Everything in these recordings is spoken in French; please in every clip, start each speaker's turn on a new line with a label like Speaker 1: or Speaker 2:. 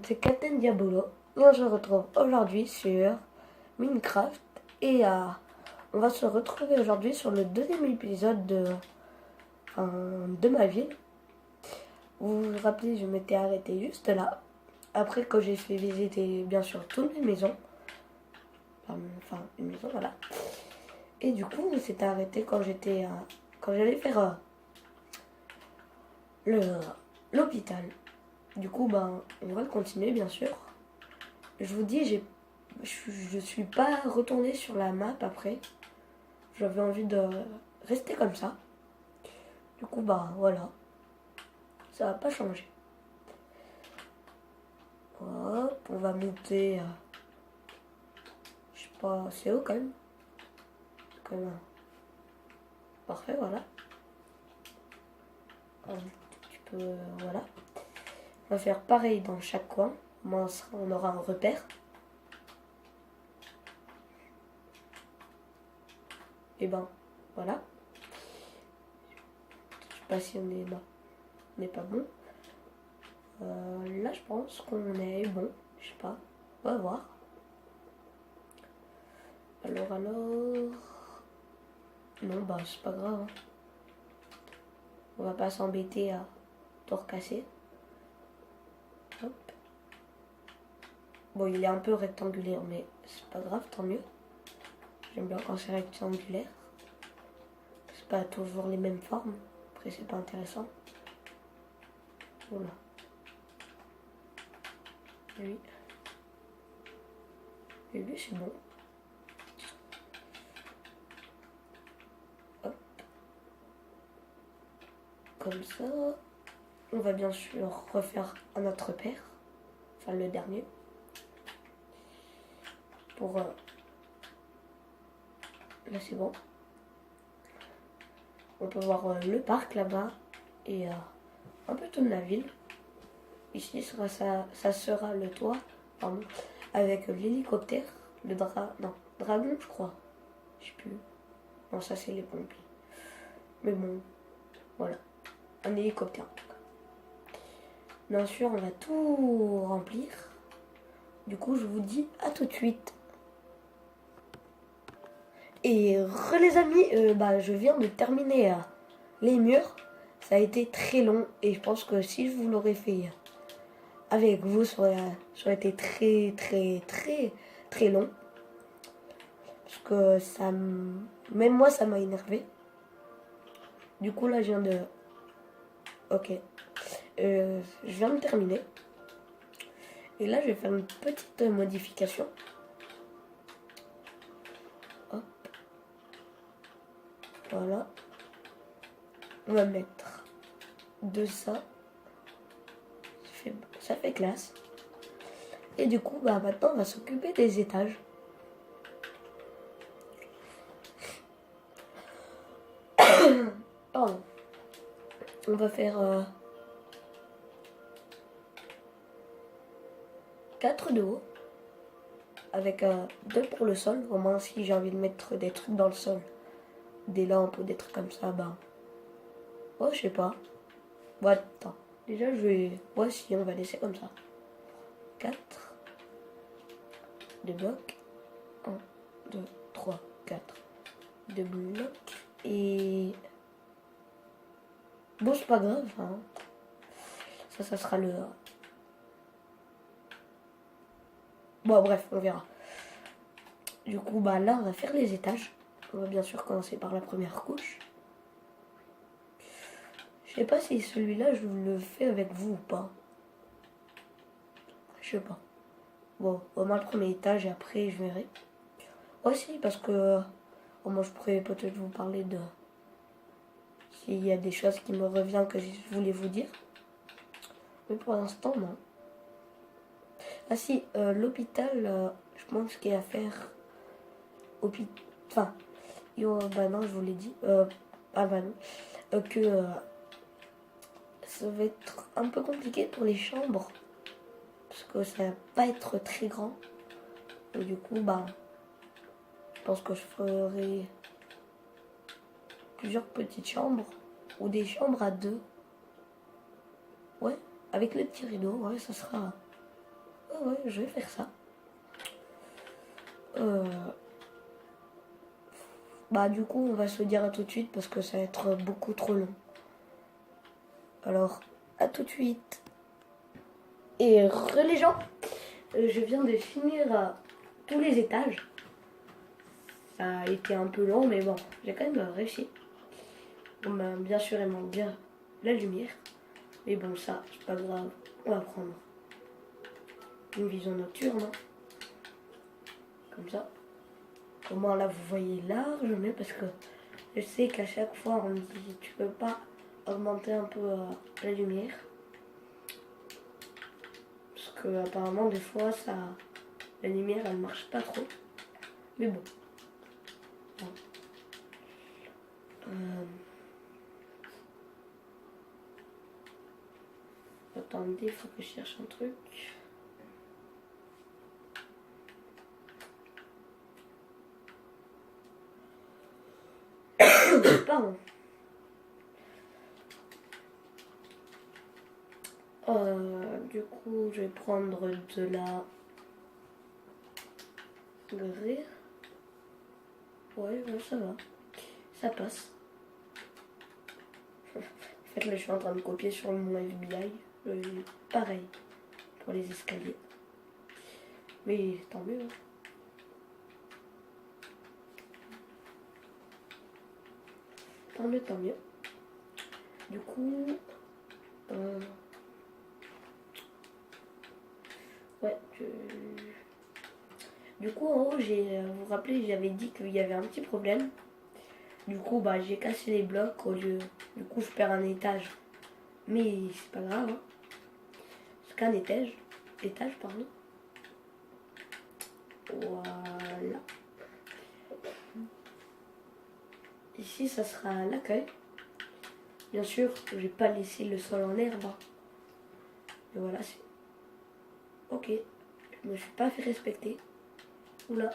Speaker 1: c'est Captain Diabolo et on se retrouve aujourd'hui sur Minecraft et on va se retrouver aujourd'hui sur le deuxième épisode de ma ville. Vous vous rappelez, je m'étais arrêté juste là, après que j'ai fait visiter bien sûr toutes les maisons, une maison voilà. Et du coup, on s'était arrêté quand j'allais faire l'hôpital. Du coup, on va le continuer bien sûr. Je vous dis, je suis pas retournée sur la map après. J'avais envie de rester comme ça. Du coup, voilà. Ça va pas changer. Hop, on va monter. Je sais pas, c'est haut quand même. Parfait, voilà. Un petit peu, voilà. On va faire pareil dans chaque coin. Moi, on aura un repère. Et voilà. Je sais pas si on n'est pas bon. Là, je pense qu'on est bon. Je sais pas. On va voir. Alors. Non, c'est pas grave. Hein. On va pas s'embêter à tout recasser. Hop. Bon, il est un peu rectangulaire, mais c'est pas grave, tant mieux. J'aime bien quand c'est rectangulaire. C'est pas toujours les mêmes formes. Après, c'est pas intéressant. Voilà. Lui. Et lui, c'est bon. Hop. Comme ça. On va bien sûr refaire un autre repère. Enfin, le dernier. Pour... Là, c'est bon. On peut voir le parc là-bas. Et un peu toute la ville. Ici, ça sera le toit. Pardon. Avec l'hélicoptère. Dragon, je crois. Je sais plus. Non, ça, c'est les pompiers. Mais bon, voilà. Un hélicoptère. Bien sûr, on va tout remplir. Du coup, je vous dis à tout de suite. Et les amis, je viens de terminer les murs. Ça a été très long et je pense que si je vous l'aurais fait avec vous, ça aurait été très très très très long. Parce que même moi, ça m'a énervé. Du coup, là, je viens de... Ok. Je viens de terminer. Et là, je vais faire une petite modification. Hop. Voilà. On va mettre de ça. Ça fait classe. Et du coup, maintenant, on va s'occuper des étages. Pardon. On va faire 4 de haut. Avec 2 pour le sol. Au moins, si j'ai envie de mettre des trucs dans le sol. Des lampes ou des trucs comme ça, oh, je sais pas. Bon, attends. Déjà, je vais... Ouais, si, on va laisser comme ça. 4. 2 blocs. 1, 2, 3, 4. 2 blocs. Et... Bon, c'est pas grave. Hein. Ça sera le... Bon, bref, on verra. Du coup, là, on va faire les étages. On va bien sûr commencer par la première couche. Je sais pas si celui-là, je le fais avec vous ou pas. Je sais pas. Bon, au moins le premier étage et après, je verrai. Aussi, parce que... moi, je pourrais peut-être vous parler de... S'il y a des choses qui me reviennent que je voulais vous dire. Mais pour l'instant, non. Ah si, l'hôpital, je pense qu'il y a à faire... Enfin, non, je vous l'ai dit. Non. Que ça va être un peu compliqué pour les chambres. Parce que ça va pas être très grand. Et du coup, je pense que je ferai plusieurs petites chambres. Ou des chambres à 2. Ouais, avec le petit rideau, ouais, ça sera ouais, je vais faire ça. Bah du coup, on va se dire à tout de suite parce que ça va être beaucoup trop long. Alors, à tout de suite. Et les gens, je viens de finir tous les étages. Ça a été un peu long, mais bon, j'ai quand même réussi. Bon, bah, bien sûr, ils m'ont dit la lumière. Mais bon, ça, c'est pas grave. On va prendre une vision nocturne. Hein. Comme ça. Au moins, là, vous voyez large, mais parce que je sais qu'à chaque fois, on me dit tu peux pas augmenter un peu la lumière. Parce que apparemment, des fois, ça, la lumière, elle marche pas trop. Mais bon. Attendez, il faut que je cherche un truc. Pardon. Du coup, je vais prendre de la grès. Ouais, ça va. Ça passe. En fait, là, je suis en train de copier sur mon FBI. Pareil pour les escaliers. Mais tant mieux. Hein. Tant mieux, tant mieux. Du coup... ouais, Du coup, en haut, vous vous rappelez, j'avais dit qu'il y avait un petit problème. Du coup, bah, j'ai cassé les blocs au lieu... Du coup, je perds un étage. Mais c'est pas grave. Hein. C'est qu'un étage. Étage, pardon. Voilà. Ici, ça sera l'accueil. Bien sûr, je vais pas laisser le sol en herbe. Hein. Et voilà, c'est... Ok. Je me suis pas fait respecter. Oula.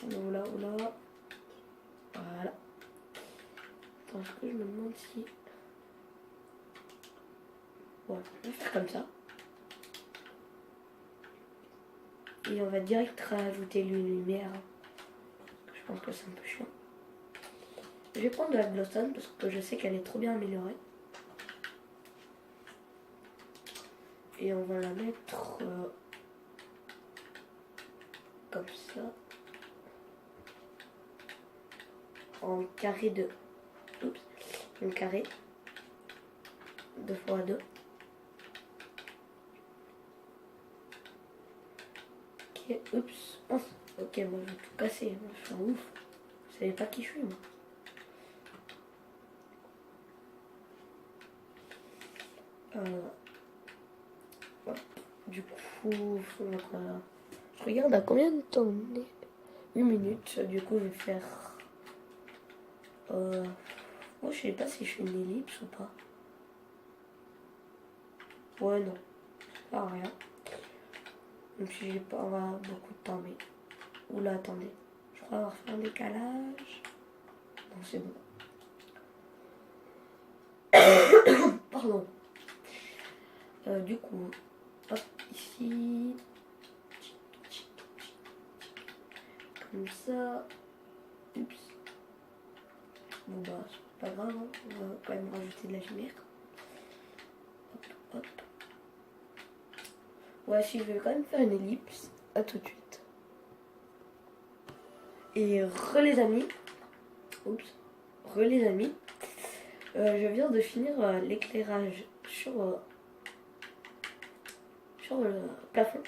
Speaker 1: Oula, oula. Voilà. Attends, est-ce que je me demande si... Voilà, on va faire comme ça. Et on va direct rajouter une lumière. Je pense que c'est un peu chiant. Je vais prendre de la Glowstone parce que je sais qu'elle est trop bien améliorée. Et on va la mettre comme ça. En carré de... Oups. Un carré. 2 x 2. Ok, oups. Oh, ok, moi je vais tout casser. Je suis un ouf. Vous savez pas qui je suis, moi. Hop. Du coup, je regarde à combien de temps on est. 1 minute. Du coup, je vais faire... Moi, je sais pas si je fais une ellipse ou pas. Ouais, non. Pas rien. Même si j'ai pas beaucoup de temps, mais... Oula, attendez. Je crois avoir fait un décalage. Non, c'est bon. Pardon. Du coup, hop, ici. Comme ça. Oups. Bon bah, c'est pas grave, hein. On va quand même rajouter de la lumière. Hop, hop. Ouais, si je vais quand même faire une ellipse. À tout de suite. Et les amis. Oups. Les amis. Je viens de finir l'éclairage sur le plafond.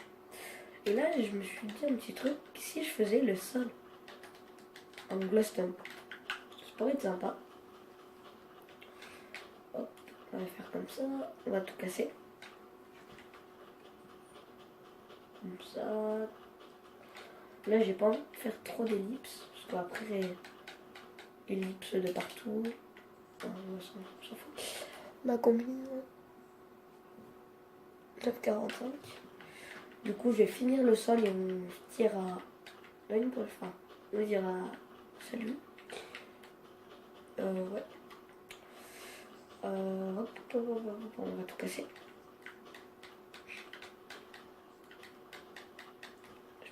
Speaker 1: Et là, je me suis dit un petit truc. Si je faisais le sol en glowstone, ça pourrait être sympa. Hop, on va faire comme ça. On va tout casser. Comme ça. Là, j'ai pas envie de faire trop d'ellipses. Parce qu'après, ellipse de partout. On s'en fout. Ma combine 9,45. Du coup, je vais finir le sol et on se tire à une prochaine fois. On va dire à salut. Ouais. Hop, on va tout casser.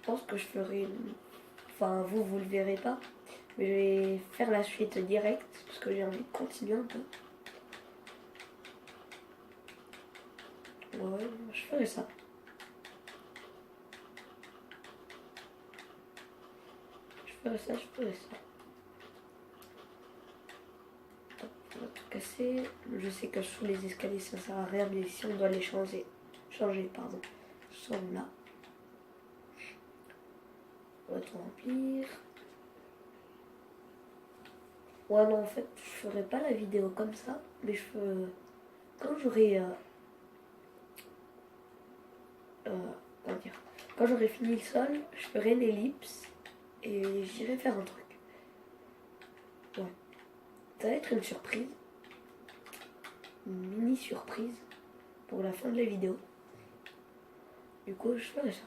Speaker 1: pense que je ferai... Enfin, vous le verrez pas. Mais je vais faire la suite directe parce que j'ai envie de continuer un peu. Ouais, je ferai ça. Je ferai ça. On va tout casser. Je sais que sous les escaliers ça sert à rien, mais si on doit les changer, sont là. On va tout remplir. Ouais, non, en fait, je ferai pas la vidéo comme ça, mais quand j'aurai comment dire, quand j'aurai fini le sol, je ferai l'ellipse et j'irai faire un truc. Ouais. Ça va être une surprise. Une mini surprise pour la fin de la vidéo. Du coup, je ferai ça.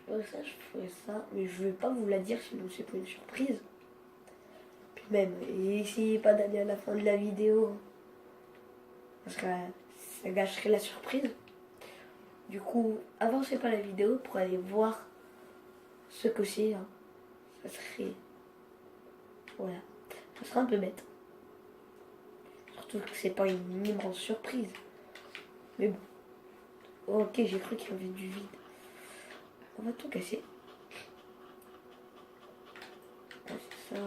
Speaker 1: Je ferai ça, mais je vais pas vous la dire sinon c'est pas une surprise. Puis même, essayez pas d'aller à la fin de la vidéo, parce que ça gâcherait la surprise. Du coup, avancez pas la vidéo pour aller voir ce que c'est. Hein. Ça serait... Voilà. Ça serait un peu bête. Surtout que c'est pas une immense surprise. Mais bon. Ok, j'ai cru qu'il y avait du vide. On va tout casser. C'est ça.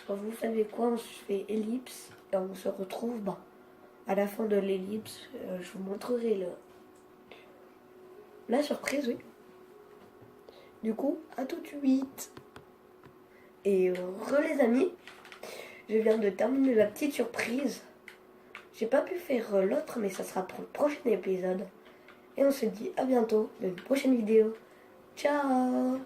Speaker 1: Bon, vous savez quoi, on se fait ellipse et on se retrouve à la fin de l'ellipse. Je vous montrerai la surprise, oui. Du coup, à tout de suite. Et les amis, je viens de terminer la petite surprise. J'ai pas pu faire l'autre, mais ça sera pour le prochain épisode. Et on se dit à bientôt dans une prochaine vidéo. Ciao!